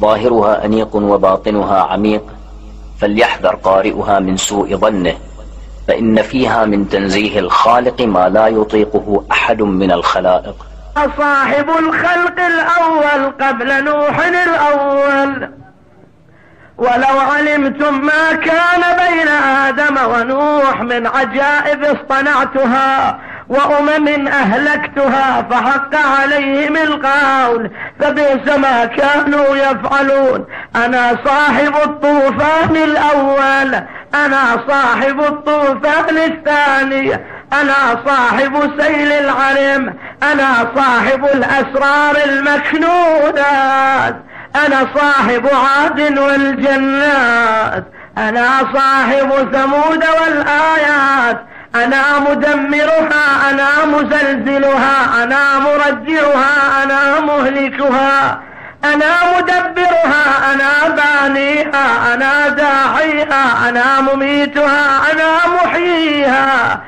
ظاهرها أنيق وباطنها عميق، فليحذر قارئها من سوء ظنه، فإن فيها من تنزيه الخالق ما لا يطيقه أحد من الخلائق. صاحب الخلق الأول قبل نوح الأول، ولو علمتم ما كان بين آدم ونوح من عجائب اصطنعتها وأمم أهلكتها فحق عليهم القول فبئس ما كانوا يفعلون. أنا صاحب الطوفان الأول، أنا صاحب الطوفان الثاني، أنا صاحب سيل العرم، أنا صاحب الأسرار المكنونات، أنا صاحب عاد والجنات، أنا صاحب ثمود والآيات، أنا مدمرها، أنا مزلزلها، أنا مرجعها، أنا مهلكها، أنا مدبرها، أنا بانيها، أنا داعيها، أنا مميتها، أنا محييها،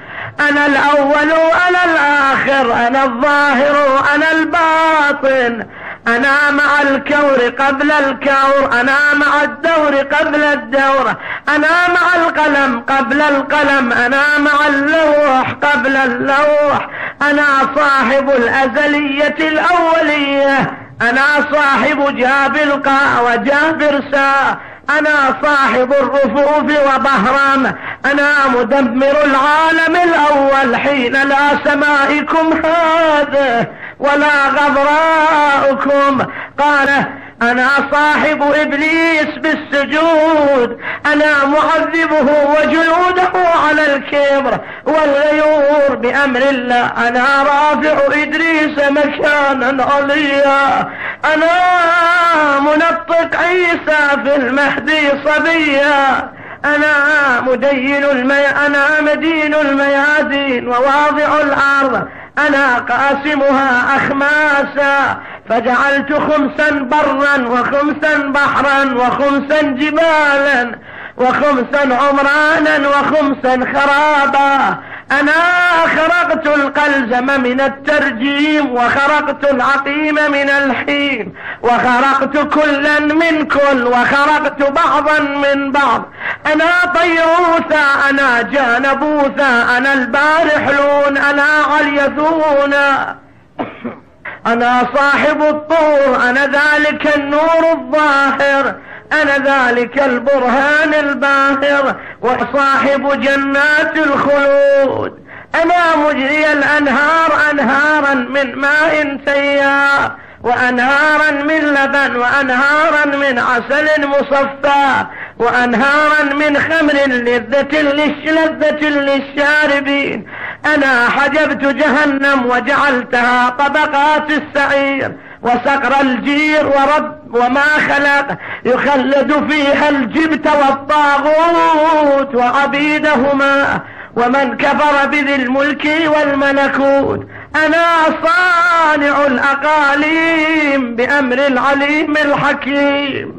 أنا الأول أنا الآخر، أنا الظاهر أنا الباطن، أنا مع الكور قبل الكور، أنا مع الدور قبل الدور، أنا مع القلم قبل القلم، أنا مع اللوح قبل اللوح، أنا صاحب الأزلية الأولية، أنا صاحب جاب القاء وجاب رساء، أنا صاحب الرفوف وبهران، أنا مدمر العالم الأول حين لا سمائكم هذا ولا غبراؤكم. قال أنا صاحب إبليس بالسجود، أنا معذبه وجنوده على الكبر والغيور بأمر الله، أنا رافع إدريس مكانا عليا، أنا منطق عيسى في المهدي صبيا، أنا أنا مدين الميادين وواضع الأرض، أنا قاسمها أخماسا فجعلت خمسا برا وخمسا بحرا وخمسا جبالا وخمسا عمرانا وخمسا خرابا، أنا خرقت القلزم من الترجيم وخرقت العقيم من الحين وخرقت كلا من كل وخرقت بعضا من بعض، أنا طيوثا، أنا جانبوثا، أنا البارحلون، أنا عليثونا، أنا صاحب الطور، أنا ذلك النور الظاهر، أنا ذلك البرهان الباهر، وصاحب جنات الخلود، أنا مجري الأنهار أنهارا من ماء سيار وأنهارا من لبن وأنهارا من عسل مصفى وأنهارا من خمر لذة للشاربين، أنا حجبت جهنم وجعلتها طبقات السعير وصقر الجير ورب وما خلق يخلد فيها الجبت والطاغوت وعبيدهما ومن كفر بذي الملك والملكوت، أنا صانع الأقاليم بأمر العليم الحكيم.